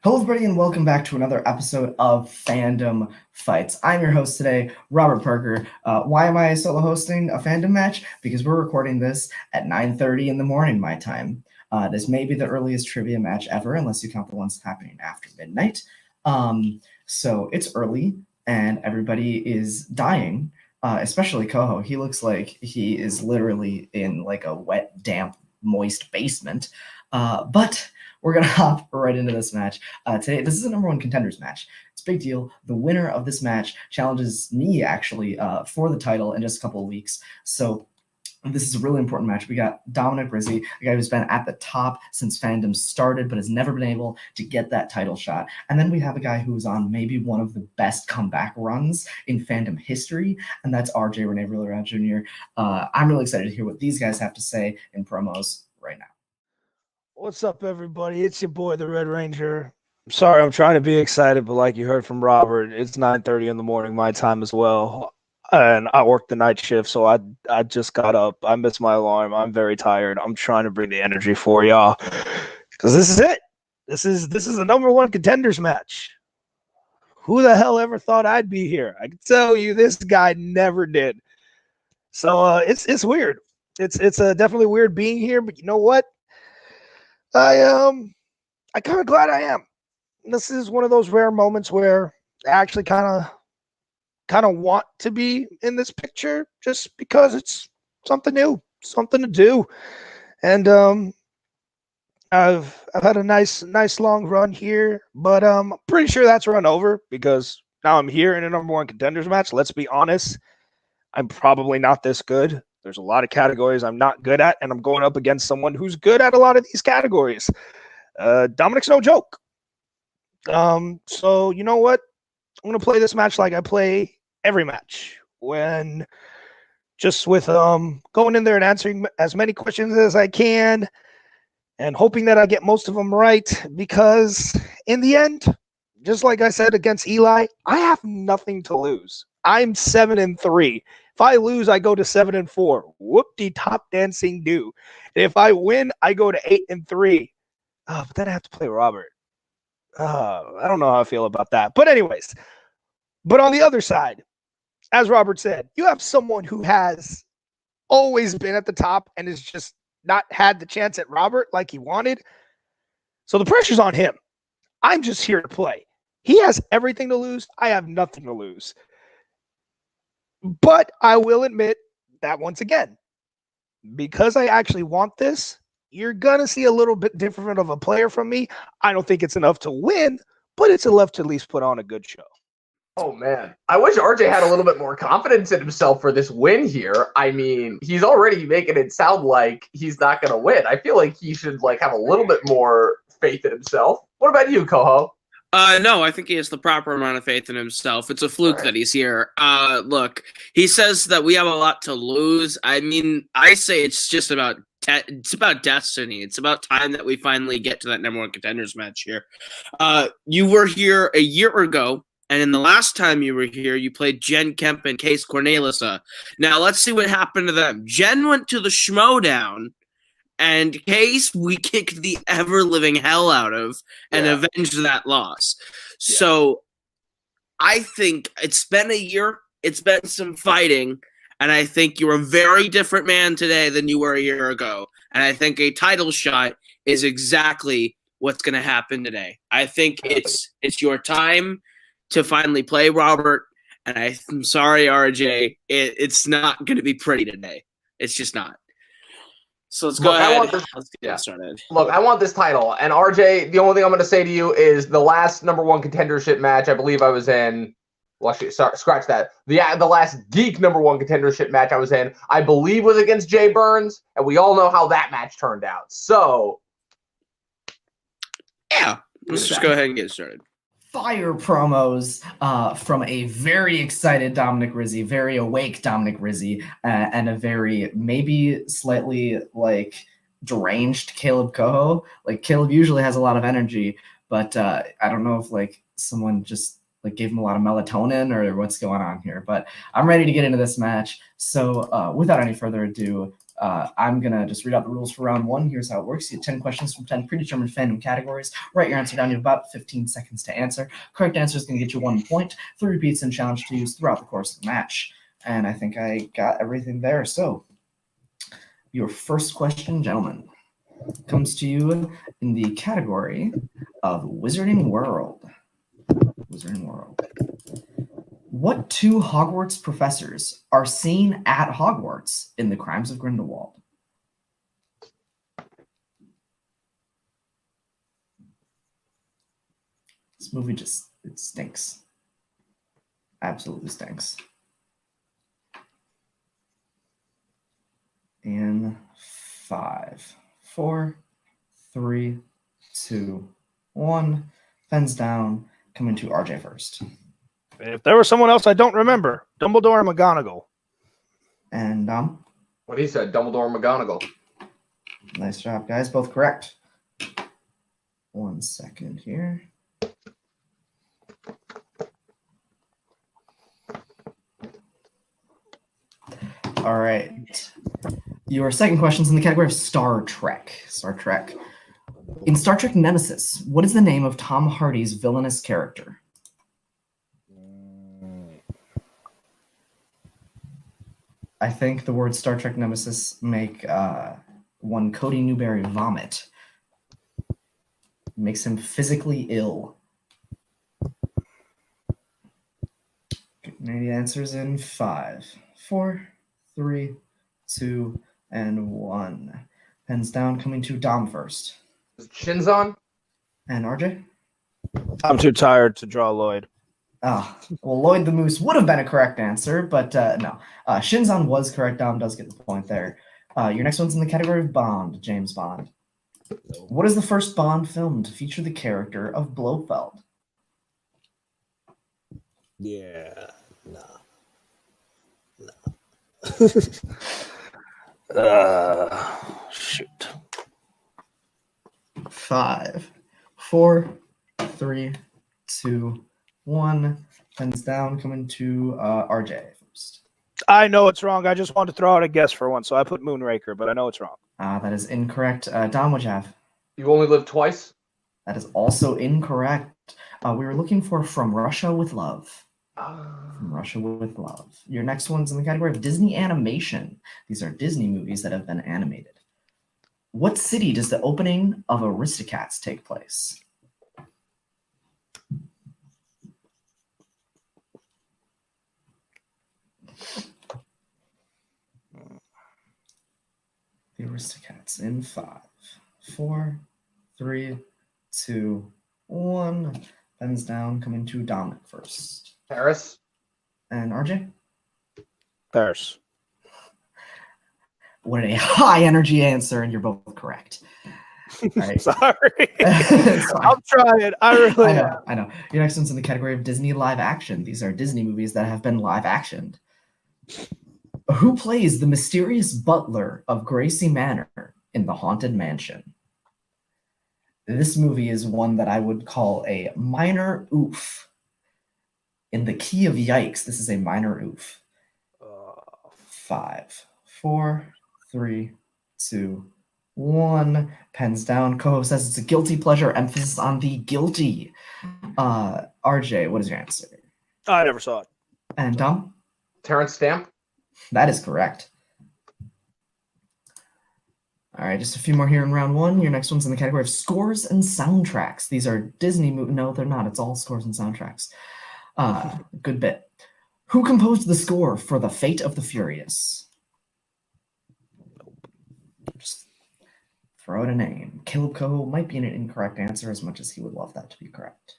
Hello, everybody, and welcome back to another episode of Fandom Fights. I'm your host today, Robert Parker. Why am I solo hosting a fandom match? Because we're recording this at 9:30 in the morning, my time. This may be the earliest trivia match ever, unless you count the ones happening after midnight. So it's early, and everybody is dying, especially Koho. He looks like he is literally in like a wet, damp, moist basement. But we're going to hop right into this match. Today, this is a number one contenders match. It's a big deal. The winner of this match challenges me, actually, for the title in just a couple of weeks. So this is a really important match. We got Dominic Rizzi, a guy who's been at the top since Fandom started, but has never been able to get that title shot. And then we have a guy who's on maybe one of the best comeback runs in Fandom history, and that's Rene Villarreal Jr. I'm really excited to hear what these guys have to say in promos right now. What's up, everybody? It's your boy, the Red Ranger. Sorry, I'm trying to be excited, but like you heard from Robert, it's 9:30 in the morning, my time as well. And I work the night shift, so I just got up. I missed my alarm. I'm very tired. I'm trying to bring the energy for y'all because this is it. This is the number one contenders match. Who the hell ever thought I'd be here? I can tell you, this guy never did. So it's weird. It's definitely weird being here, but you know what? I'm kind of glad I am. This is one of those rare moments where I actually kind of want to be in this picture just because it's something new, something to do. And I've had a nice long run here, but I'm pretty sure that's run over because now I'm here in a number one contenders match. Let's be honest, I'm probably not this good. There's a lot of categories I'm not good at, and I'm going up against someone who's good at a lot of these categories. Dominic's no joke. So you know what? I'm going to play this match like I play every match, when just with going in there and answering as many questions as I can and hoping that I get most of them right, because in the end, just like I said against Eli, I have nothing to lose. I'm 7-3. If I lose, I go to 7-4. Whoop-de-top dancing do. And if I win, I go to 8-3. But then I have to play Robert. I don't know how I feel about that. But anyways, but on the other side, as Robert said, you have someone who has always been at the top and has just not had the chance at Robert like he wanted. So the pressure's on him. I'm just here to play. He has everything to lose. I have nothing to lose. But I will admit that once again, because I actually want this, you're going to see a little bit different of a player from me. I don't think it's enough to win, but it's enough to at least put on a good show. Oh, man. I wish RJ had a little bit more confidence in himself for this win here. I mean, he's already making it sound like he's not going to win. I feel like he should have a little bit more faith in himself. What about you, Koho? No, I think he has the proper amount of faith in himself. It's a fluke that he's here. Look, he says that we have a lot to lose. I mean, I say it's just about destiny. It's about time that we finally get to that number one contenders match here. You were here a year ago, and in the last time you were here, you played Jen Kemp and Case Cornelisa. Now, let's see what happened to them. Jen went to the Schmodown, and Case, we kicked the ever-living hell out of and avenged that loss. Yeah. So I think it's been a year. It's been some fighting. And I think you're a very different man today than you were a year ago. And I think a title shot is exactly what's going to happen today. I think it's your time to finally play Robert. And I'm sorry, RJ. It's not going to be pretty today. It's just not. So let's go ahead. Let's get started. Look, I want this title. And RJ, the only thing I'm going to say to you is the last number one contendership match I believe I was in. Well, actually, sorry, scratch that. The last Geek number one contendership match I was in, I believe, was against Jay Burns. And we all know how that match turned out. So, yeah, let's just go ahead and get started. Fire promos from a very excited Dominic Rizzi, very awake Dominic Rizzi, and a very maybe slightly deranged Caleb Coho. Caleb usually has a lot of energy, but I don't know if someone just gave him a lot of melatonin or what's going on here. But I'm ready to get into this match. So without any further ado, I'm going to just read out the rules for round one. Here's how it works. You get 10 questions from 10 predetermined fandom categories. Write your answer down. You have about 15 seconds to answer. Correct answer is going to get you 1 point. 3 repeats and challenge to use throughout the course of the match. And I think I got everything there. So your first question, gentlemen, comes to you in the category of Wizarding World. Wizarding World. What 2 Hogwarts professors are seen at Hogwarts in The Crimes of Grindelwald? This movie it stinks. Absolutely stinks. In 5, 4, 3, 2, 1. Pens down. Coming to RJ first. If there was someone else I don't remember, Dumbledore and McGonagall. And What he said, Dumbledore and McGonagall. Nice job, guys. Both correct. 1 second here. All right. Your second question's in the category of Star Trek. Star Trek. In Star Trek Nemesis, what is the name of Tom Hardy's villainous character? I think the word Star Trek Nemesis make one Cody Newberry vomit. Makes him physically ill. Any answers in 5, 4, 3, 2, and 1. Pens down, coming to Dom first. Is it Shinzon? And RJ? I'm too tired to draw Lloyd. Oh, well, Lloyd the Moose would have been a correct answer, but no. Shinzon was correct. Dom does get the point there. Your next one's in the category of Bond, James Bond. What is the first Bond film to feature the character of Blofeld? Yeah, no. Shoot. 5, 4, 3, 2, 1. Pens down, coming to RJ first. I know it's wrong. I just wanted to throw out a guess for one, so I put Moonraker, but I know it's wrong. That is incorrect. Dom, what'd you have? You only live twice? That is also incorrect. We were looking for From Russia with Love. From Russia with Love. Your next one's in the category of Disney animation. These are Disney movies that have been animated. What city does the opening of Aristocats take place? The Aristocats in 5, 4, 3, 2, 1. Pens down, coming to Dominic first. Paris? And RJ? Paris. What a high energy answer, and you're both correct. All right. Sorry. I'm trying. I really am. I know. Your next one's in the category of Disney live action. These are Disney movies that have been live actioned. Who plays the mysterious butler of Gracie Manor in The Haunted Mansion? This movie is one that I would call a minor oof. In the key of yikes, this is a minor oof. 5, 4, 3, 2, 1. Pens down. Co-host says it's a guilty pleasure. Emphasis on the guilty. RJ, what is your answer? I never saw it. And Tom? Terrence Stamp? That is correct. All right, just a few more here in round one. Your next one's in the category of scores and soundtracks. These are Disney movies. No, they're not. It's all scores and soundtracks. Good bit. Who composed the score for The Fate of the Furious? Just throw out a name. Caleb Coho might be an incorrect answer as much as he would love that to be correct.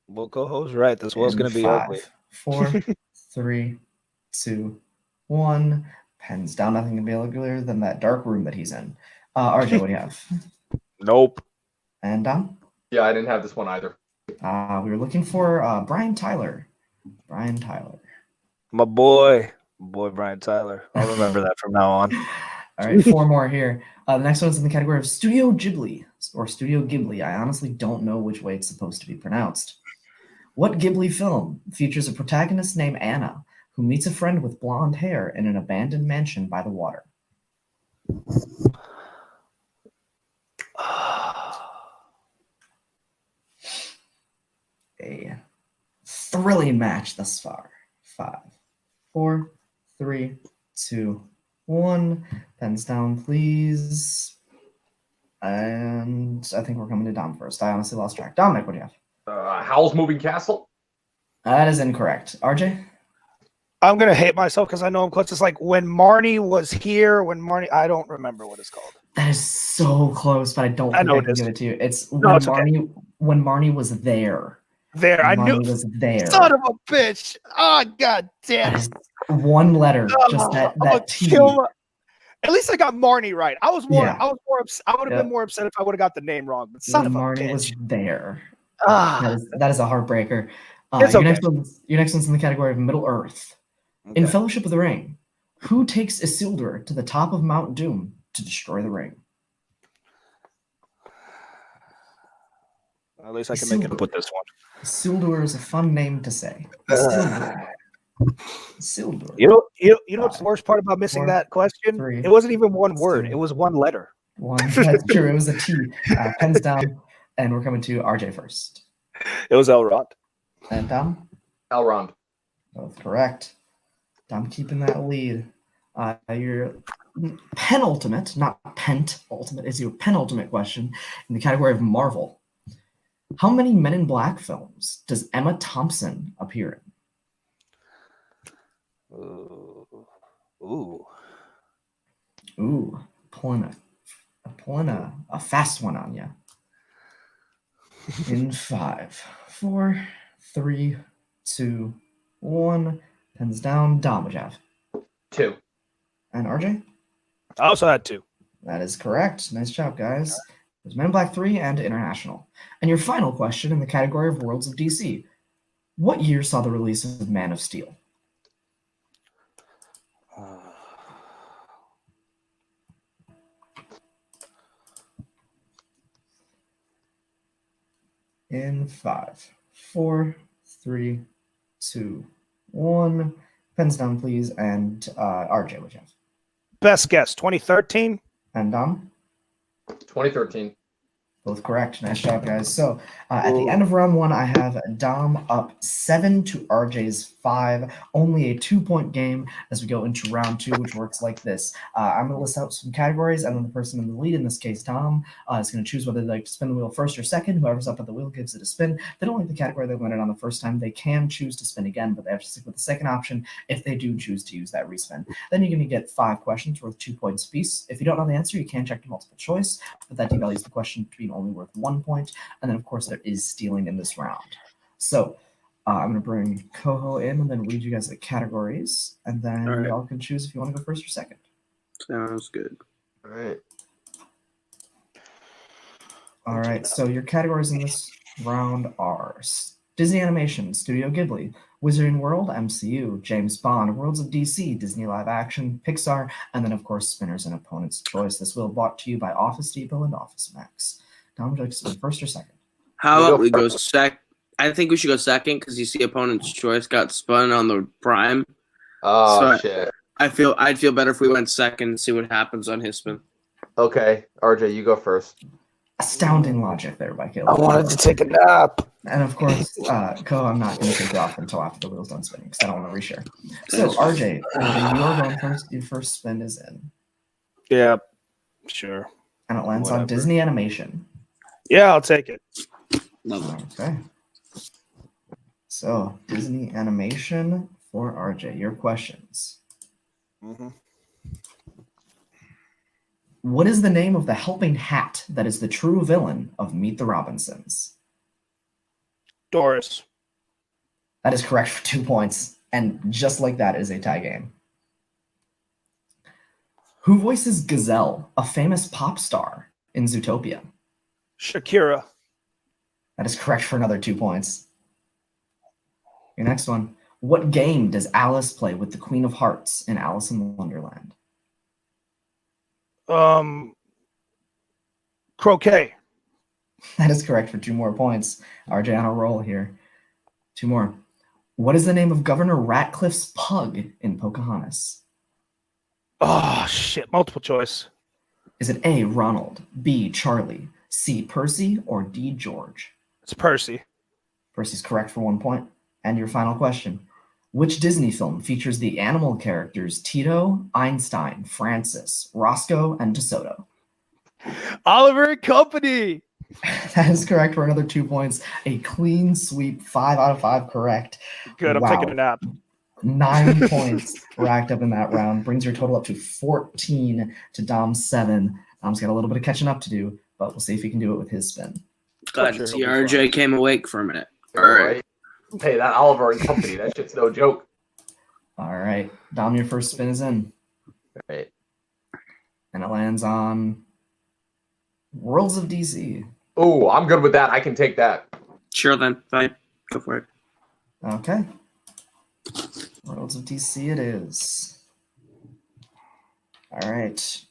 Well, Coho's right. This was going to be 5, ugly. 4, 3, 2, 1. Pens down. Nothing can be uglier than that dark room that he's in. RJ, what do you have? Nope. And Dom? Yeah, I didn't have this one either. We were looking for Brian Tyler. Brian Tyler. My boy Brian Tyler. I'll remember that from now on. All right, 4 more here. The next one's in the category of Studio Ghibli, or Studio Ghibli. I honestly don't know which way it's supposed to be pronounced. What Ghibli film features a protagonist named Anna who meets a friend with blonde hair in an abandoned mansion by the water? A thrilling match thus far. 5, 4, 3, 2, 1. Pens down, please. And I think we're coming to Dom first. I honestly lost track. Dominic, what do you have? Howl's Moving Castle. That is incorrect. RJ? I'm gonna hate myself because I know I'm close. It's like when Marnie was here. I don't remember what it's called. That is so close, but I don't think I can give it to you. It's when Marnie was there. There, I knew. Marnie was there. Son of a bitch! Oh, god damn! That is one letter. Just that T. At least I got Marnie right. I was more. Yeah. I would have been more upset if I would have got the name wrong. But son of a Marnie bitch, was there. Ah, that is a heartbreaker. It's okay. Your next one's in the category of Middle Earth. Okay. In Fellowship of the Ring, who takes Isildur to the top of Mount Doom to destroy the ring? At least I can make it put this one. Isildur is a fun name to say. Isildur. You know what's the worst part about missing that question? 3, it wasn't even one word. It was one letter. That's true. It was a T. Pens down, and we're coming to RJ first. It was Elrond. And Dom? Elrond. Both correct. Dom keeping that lead. Your penultimate, not ultimate, is your penultimate question in the category of Marvel. How many Men in Black films does Emma Thompson appear in? Ooh, pulling a fast one on you. In 5, 4, 3, 2, 1. Pens down. Dom, what you have? 2. And RJ? I also had 2. That is correct. Nice job, guys. There's Men in Black 3 and International. And your final question in the category of Worlds of DC. What year saw the release of Man of Steel? In 5, 4, 3, 2, 1. Pens down, please. And RJ, what you have? Best guess, 2013. And Dom? 2013. Both correct. Nice job, guys. So at the end of round 1, I have Dom up 7 to RJ's 5. Only a 2-point game as we go into round 2, which works like this. I'm going to list out some categories, and then the person in the lead, in this case, Dom, is going to choose whether they'd like to spin the wheel first or second. Whoever's up at the wheel gives it a spin. If they don't like the category they landed on the first time, they can choose to spin again, but they have to stick with the second option if they do choose to use that respin. Then you're going to get 5 questions worth 2 points apiece. If you don't know the answer, you can check to multiple choice, but that devalues the question to being only worth 1 point. And then, of course, there is stealing in this round. So I'm going to bring Coho in and then read you guys the categories, and then y'all can choose if you want to go first or second. Sounds good. All right. All right, so your categories in this round are Disney Animation, Studio Ghibli, Wizarding World, MCU, James Bond, Worlds of DC, Disney Live Action, Pixar, and then, of course, Spinners and Opponent's Choice. This wheel brought to you by Office Depot and Office Max. Dom, would you like to spin first or second? How about we go second? I think we should go second because you see Opponent's Choice got spun on the Prime. Oh, shit. I'd feel better if we went second and see what happens on his spin. Okay, RJ, you go first. Astounding logic there by Caleb. I wanted to take a nap. And of course, Ko, I'm not going to take you off until after the wheel's done spinning because I don't want to reshare. So, RJ, you are going first. Your first spin is in. Yeah, sure. And it lands on Disney Animation. Yeah, I'll take it. Okay. So, Disney Animation for RJ. Your questions. Mm-hmm. What is the name of the helping hat that is the true villain of Meet the Robinsons? Doris. That is correct for 2 points. And just like that, it is a tie game. Who voices Gazelle, a famous pop star in Zootopia? Shakira. That is correct for another 2 points. Your next one. What game does Alice play with the Queen of Hearts in Alice in Wonderland? Croquet. That is correct for 2 more points. RJ on a roll here. 2 more. What is the name of Governor Ratcliffe's pug in Pocahontas? Oh, shit. Multiple choice. Is it A, Ronald, B, Charlie, C, Percy, or D, George? It's Percy. Percy's correct for 1 point. And your final question. Which Disney film features the animal characters Tito, Einstein, Francis, Roscoe, and DeSoto? Oliver and Company. That is correct for another 2 points. A clean sweep, 5 out of 5 correct. Good, I'm Wow. taking a nap. 9 points racked up in that round. Brings your total up to 14 to Dom's 7. Dom's got a little bit of catching up to do, but we'll see if he can do it with his spin. Glad to see RJ came awake for a minute. All right. Hey, that Oliver and Company, that shit's no joke. All right. Dom, your first spin is in. All right. And it lands on Worlds of DC. Oh, I'm good with that. I can take that. Sure then. Fine. Go for it. Okay. Worlds of DC it is. All right.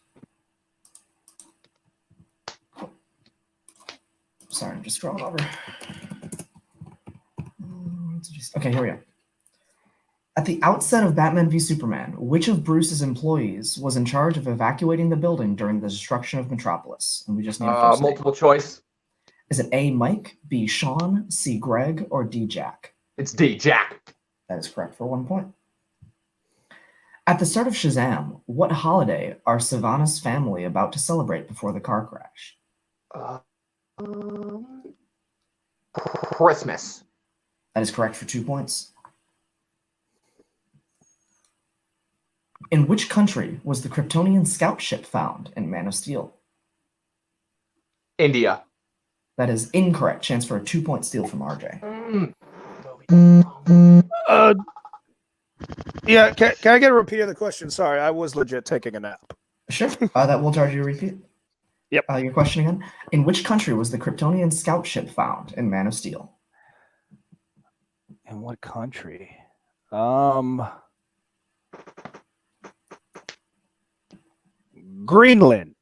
Sorry, I'm just scrolling over. Okay, here we go. At the outset of Batman v Superman, which of Bruce's employees was in charge of evacuating the building during the destruction of Metropolis? And we just need a first name. Multiple choice. Is it A, Mike, B, Sean, C, Greg, or D, Jack? It's D, Jack. That is correct for 1 point. At the start of Shazam, what holiday are Savannah's family about to celebrate before the car crash? Christmas. That is correct for 2 points. In which country was the Kryptonian scout ship found in Man of Steel? India. That is incorrect. Chance for a 2-point steal from RJ. Yeah, can I get a repeat of the question? Sorry, I was legit taking a nap. Sure. That will charge you a repeat. Yep. Your question again. In which country was the Kryptonian scout ship found in Man of Steel? In what country? Greenland.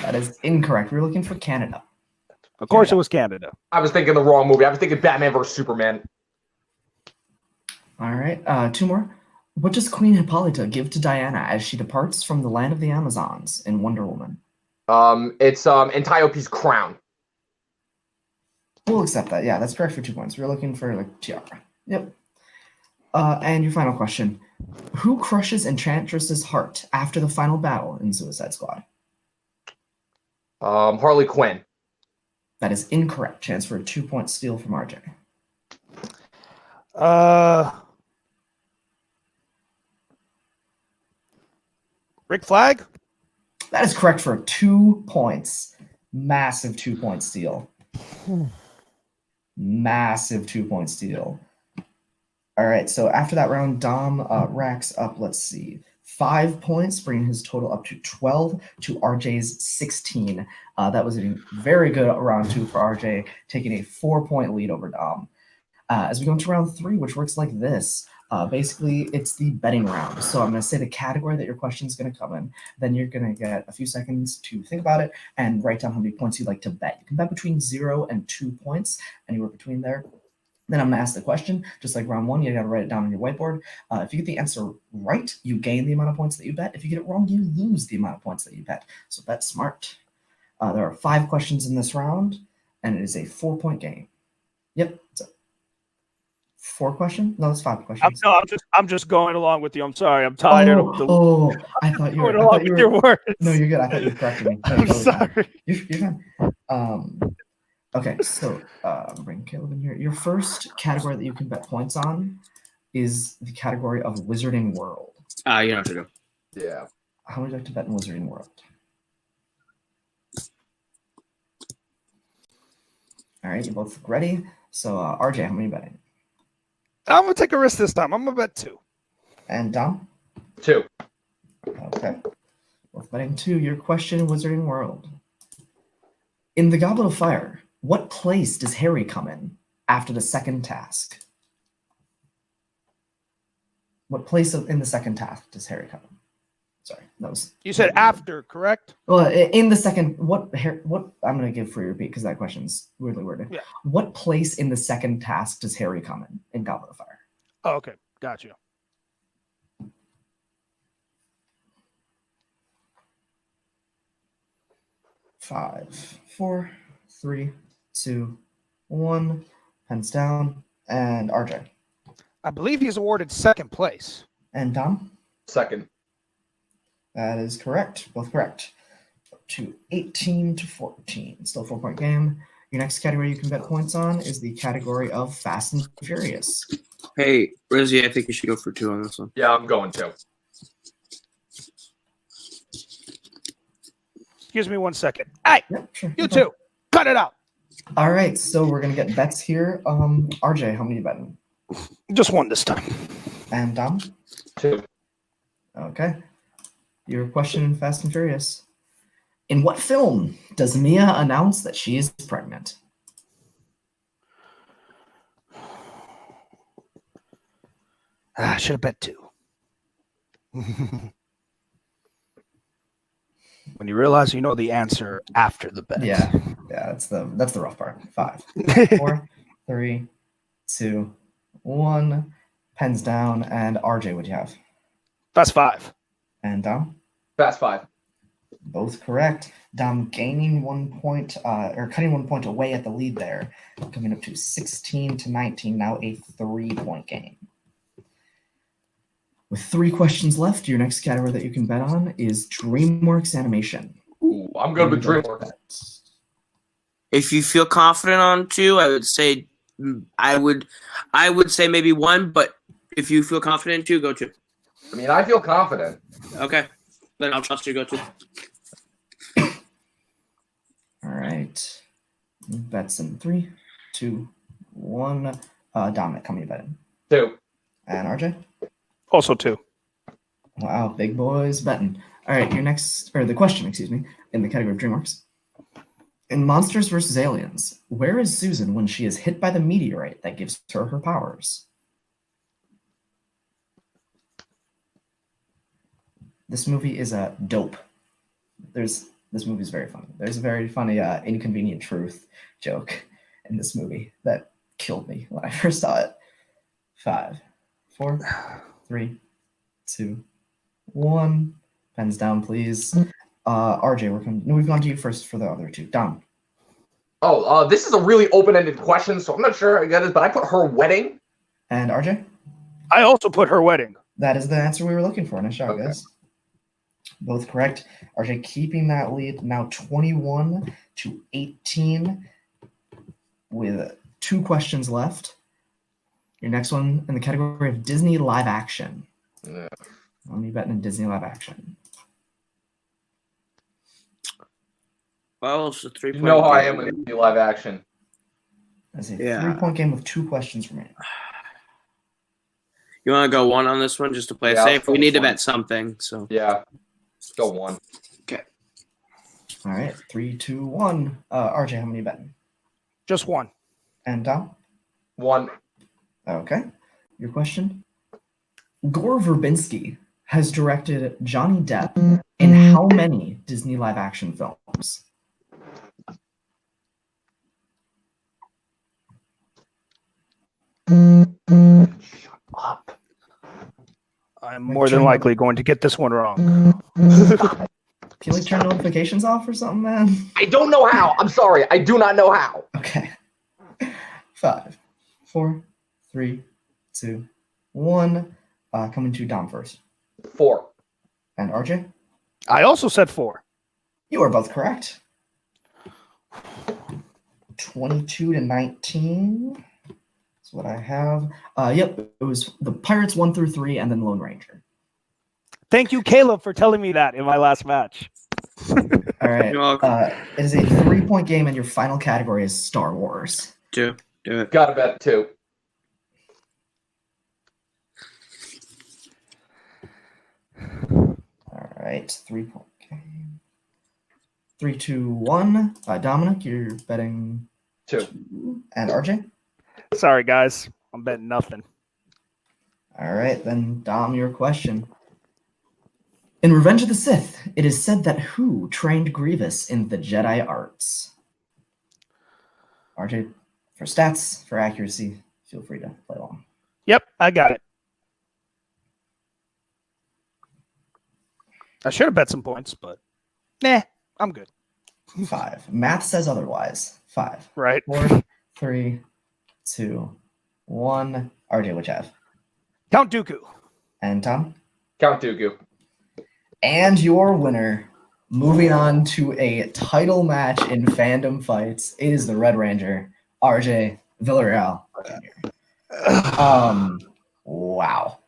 That is incorrect. We're looking for Canada. Of course, it was Canada. I was thinking the wrong movie. I was thinking Batman vs Superman. All right. 2 more. What does Queen Hippolyta give to Diana as she departs from the land of the Amazons in Wonder Woman? It's Antiope's crown. We'll accept that. Yeah, that's correct for 2 points. We're looking for like tiara. Yep. And your final question. Who crushes Enchantress's heart after the final battle in Suicide Squad? Harley Quinn. That is incorrect. Chance for a 2-point steal from RJ. Rick Flag? That is correct for 2 points. Massive 2-point steal. Massive 2-point steal. All right, so after that round, Dom racks up, let's see, 5 points, bringing his total up to 12 to RJ's 16. That was a very good round 2 for RJ, taking a 4-point lead over Dom. As we go into round 3, which works like this, basically it's the betting round. So I'm going to say the category that your question is going to come in. Then you're going to get a few seconds to think about it and write down how many points you'd like to bet. You can bet between 0 and 2 points, anywhere between there. Then I'm going to ask the question, just like round 1, you got to write it down on your whiteboard. If you get the answer right, you gain the amount of points that you bet. If you get it wrong, you lose the amount of points that you bet. So bet smart. There are 5 questions in this round, and it is a 4-point game. Yep. So 4 questions? No, it's 5 questions. I'm just going along with you. I'm sorry. I'm tired of the. I thought you were. Going along with your words. No, you're good. I thought you were correcting me. No, I'm sorry. You're fine. Okay, so bring Caleb in here. Your first category that you can bet points on is the category of Wizarding World. You don't have to go. Yeah. How would you like to bet in Wizarding World? All right, you both look ready. So RJ, how many betting? I'm gonna take a risk this time. I'm gonna bet 2. And Dom? 2. Okay. Both betting 2. Your question, Wizarding World. In the Goblet of Fire, what place does Harry come in after the second task? What place in the second task does Harry come in? Sorry, that was. You said after, correct? Well, in the second, what I'm going to give for your repeat because that question's weirdly worded. Yeah. What place in the second task does Harry come in Goblet of Fire? Oh, okay, got you. 5, 4, 3, 2, 1. Pens down. And RJ. I believe he's awarded second place. And Dom? Second. That is correct. Both correct. To 18-14. Still a 4-point game. Your next category you can bet points on is the category of Fast and Furious. Hey, Rizzi, I think you should go for 2 on this one. Yeah, I'm going to. Excuse me 1 second. Hey, Yep, sure. you two, cut it out. All right, so we're going to get bets here. RJ, how many are you betting? Just 1 this time. And Dom? 2. Okay. Your question in Fast and Furious. In what film does Mia announce that she is pregnant? I should have bet 2. When you realize you know the answer after the bet. Yeah, that's the rough part. 5, 4, 3, 2, 1. Pens down. And RJ, what'd you have? That's 5. And Dom? Fast 5. Both correct. Dom gaining 1 point, or cutting 1 point away at the lead there, coming up to 16-19. Now a 3-point game. With 3 questions left, your next category that you can bet on is DreamWorks Animation. Ooh, I'm good with DreamWorks. If you feel confident on 2, I would say maybe 1, but if you feel confident in 2, go 2. I mean, I feel confident. Okay. Then I'll trust you to go 2. All right. Bets in 3, 2, 1. Dominic, how many betting? 2. And RJ? Also 2. Wow, big boys betting. All right, the question, in the category of DreamWorks. In Monsters vs. Aliens, where is Susan when she is hit by the meteorite that gives her her powers? This movie is a dope. This movie is very funny. There's a very funny inconvenient truth joke in this movie that killed me when I first saw it. 5, 4, 3, 2, 1. Pens down, please. RJ, we've gone to you first for the other 2. Dom. Oh, this is a really open-ended question, so I'm not sure I got it, but I put her wedding. And RJ? I also put her wedding. That is the answer we were looking for. Nice job, Okay. guys. Both correct. RJ keeping that lead now 21-18 with 2 questions left. Your next one in the category of Disney live action. Yeah. How many betting in Disney live action? Well, it's a 3-point You know how I game. am with the live action. That's a Yeah. 3-point game with 2 questions remaining. You want to go 1 on this one just to play it Yeah, safe? I'll We go need to 1. bet something. So Yeah. Go 1. All right, 3, 2, 1. RJ, how many betting? Just 1. And Dom? 1. Okay. Your question? Gore Verbinski has directed Johnny Depp in how many Disney live action films? Shut up. I'm more than likely going to get this one wrong. Can we turn notifications off or something, man? I don't know how. I'm sorry. I do not know how. Okay. 5, 4, 3, 2, 1. Coming to Dom first. 4. And RJ? I also said 4. You are both correct. 22-19. That's what I have. Yep, it was the Pirates 1 through 3 and then Lone Ranger. Thank you, Caleb, for telling me that in my last match. All right. You're welcome. It is a 3-point game, and your final category is Star Wars. 2. Do it. Gotta bet 2. All right, 3-point game. 3, 2, 1. Dominic, you're betting 2. And RJ? Sorry, guys. I'm betting nothing. All right, then, Dom, your question. In Revenge of the Sith, it is said that who trained Grievous in the Jedi arts? RJ, for stats, for accuracy, feel free to play along. Yep, I got it. I should have bet some points, but nah, I'm good. 5. Math says otherwise. 5. Right. 4, 3, 2, 1. RJ, which have? Count Dooku. And Tom? Count Dooku. And your winner, moving on to a title match in Fandom Fights, is the Red Ranger, RJ Villarreal. Wow.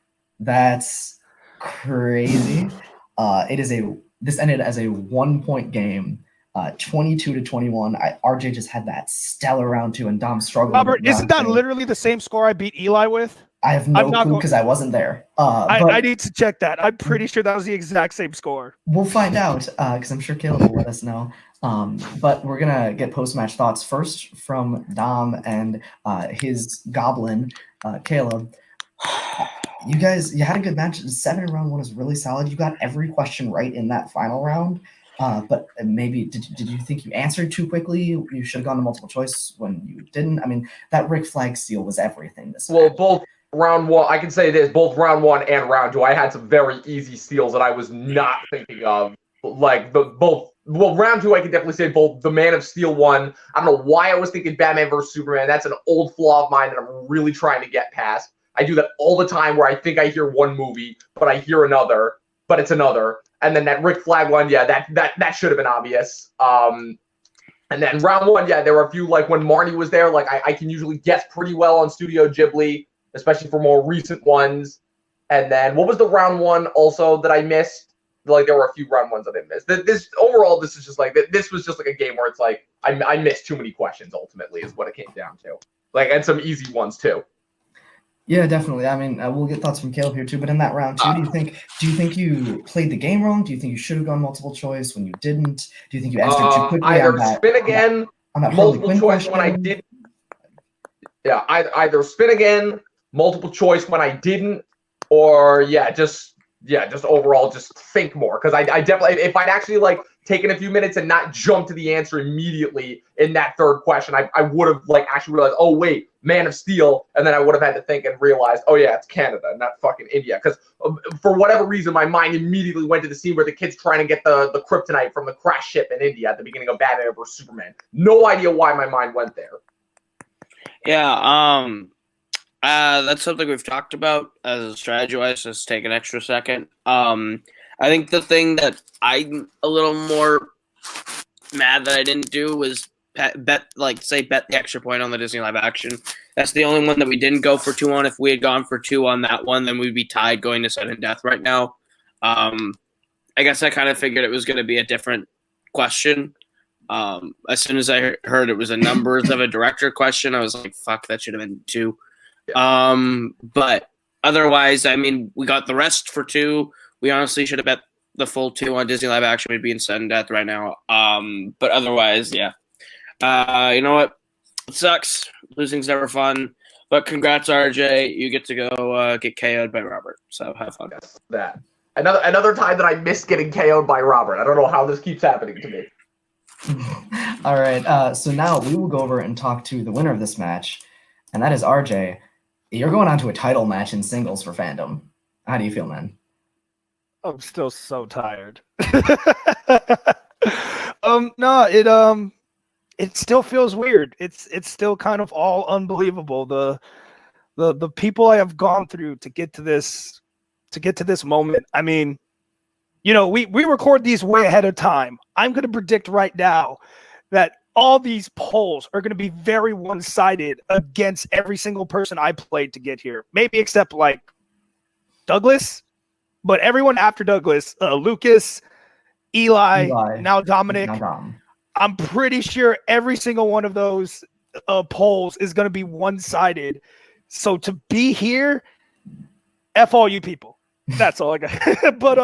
That's crazy. This ended as a 1-point game, 22-21. RJ just had that stellar round 2, and Dom struggled. Robert, isn't that literally the same score I beat Eli with? I have no clue because I wasn't there. I need to check that. I'm pretty sure that was the exact same score. We'll find out because I'm sure Caleb will let us know. But we're going to get post-match thoughts first from Dom and his goblin, Caleb. You had a good match. 7 in round 1 is really solid. You got every question right in that final round. But maybe did you think you answered too quickly? You should have gone to multiple choice when you didn't. I mean, that Rick Flag steal was everything this match. Both round 1, I can say this, both round 1 and round 2, I had some very easy steals that I was not thinking of. Like round 2, I can definitely say both the Man of Steel one. I don't know why I was thinking Batman versus Superman. That's an old flaw of mine that I'm really trying to get past. I do that all the time where I think I hear one movie, but I hear another, but it's another. And then that Rick Flag one, yeah, that should have been obvious. And then round 1, yeah, there were a few, like when Marnie was there, like I can usually guess pretty well on Studio Ghibli, especially for more recent ones. And then what was the round 1 also that I missed? Like there were a few round 1s that I missed. This is just like, this was just like a game where it's like I missed too many questions ultimately is what it came down to. Like, and some easy ones too. Yeah, definitely. I mean, we'll get thoughts from Caleb here too. But in that round 2, do you think you played the game wrong? Do you think you should have gone multiple choice when you didn't? Do you think you answered too quickly? Either spin again, multiple choice when I didn't. Yeah, either spin again, multiple choice when I didn't, or just overall just think more. Because I definitely, if I'd actually like taken a few minutes and not jump to the answer immediately in that third question, I would have like actually realized, oh wait, Man of Steel, and then I would have had to think and realized, oh yeah, it's Canada, not fucking India. Because for whatever reason, my mind immediately went to the scene where the kid's trying to get the kryptonite from the crash ship in India at the beginning of Batman vs Superman. No idea why my mind went there. Yeah, that's something we've talked about as a strategy-wise. Just take an extra second. I think the thing that I'm a little more mad that I didn't do was bet the extra point on the Disney live action. That's the only one that we didn't go for 2 on. If we had gone for 2 on that one, then we'd be tied going to sudden death right now. I guess I kind of figured it was going to be a different question. As soon as I heard it was a numbers of a director question, I was like, fuck, that should have been 2. But otherwise, I mean, we got the rest for 2. We honestly should have bet the full 2 on Disney live action. We'd be in sudden death right now. But otherwise, yeah. You know what? It sucks. Losing's never fun. But congrats, RJ. You get to go get KO'd by Robert. So have fun. Yes, that. Another time that I missed getting KO'd by Robert. I don't know how this keeps happening to me. All right. So now we will go over and talk to the winner of this match, and that is RJ. You're going on to a title match in singles for Fandom. How do you feel, man? I'm still so tired. No, it still feels weird. It's still kind of all unbelievable. The people I have gone through to get to this moment. I mean, you know, we record these way ahead of time. I'm going to predict right now that all these polls are going to be very one-sided against every single person I played to get here. Maybe except like Douglas, but everyone after Douglas, Lucas, Eli, now Dominic. I'm pretty sure every single one of those polls is going to be one-sided. So to be here, F all you people. That's all I got. But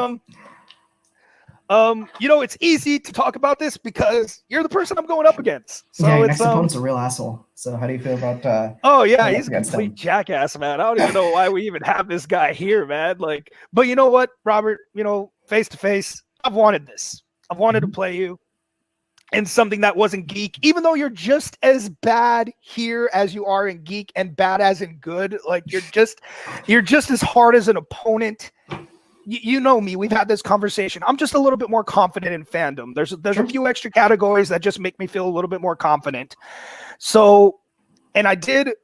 you know, it's easy to talk about this because you're the person I'm going up against. So yeah, your it's next opponent's a real asshole. So how do you feel about oh yeah, he's a complete jackass, man. I don't even know why we even have this guy here, man. Like, but you know what, Robert, you know, face to face, I've wanted this. I've wanted to play you in something that wasn't Geek, even though you're just as bad here as you are in Geek and bad as in good. Like you're just as hard as an opponent. you know me. We've had this conversation. I'm just a little bit more confident in fandom. There's a few extra categories that just make me feel a little bit more confident. So, and I did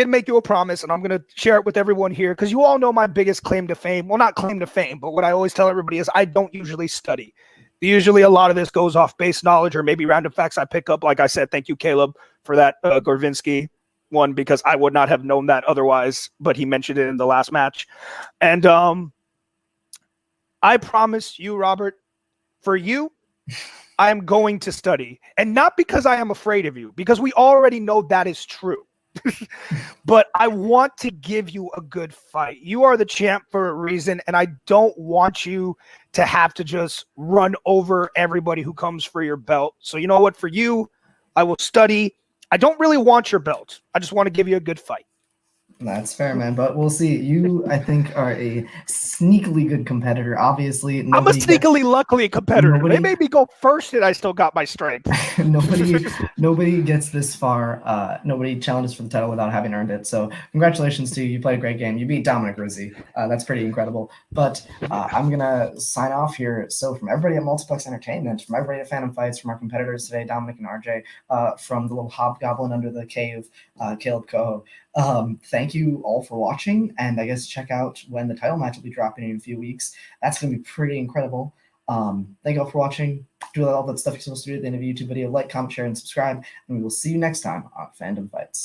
make you a promise, and I'm going to share it with everyone here because you all know my biggest claim to fame. Well, not claim to fame, but what I always tell everybody is I don't usually study. Usually a lot of this goes off base knowledge or maybe random facts I pick up. Like I said, thank you, Caleb, for that Gorvinsky one, because I would not have known that otherwise, but he mentioned it in the last match. And I promise you, Robert, for you, I am going to study. And not because I am afraid of you, because we already know that is true. But I want to give you a good fight. You are the champ for a reason, and I don't want you to have to just run over everybody who comes for your belt. So you know what? For you, I will study. I don't really want your belt. I just want to give you a good fight. That's fair, man. But we'll see. You, I think, are a sneakily good competitor. Obviously, I'm a sneakily luckily competitor. They made me go first, and I still got my strength. nobody gets this far. Nobody challenges for the title without having earned it. So congratulations to you. You played a great game. You beat Dominic Rizzi. That's pretty incredible. But I'm gonna sign off here. So from everybody at Multiplex Entertainment, from everybody at Fandom Fights, from our competitors today, Dominic and RJ, from the little hobgoblin under the cave, Caleb Coho. Thank you all for watching, and I guess check out when the title match will be dropping in a few weeks. That's going to be pretty incredible. Thank you all for watching. Do all that stuff you're supposed to do at the end of a YouTube video. Like, comment, share, and subscribe, and we will see you next time on Fandom Fights.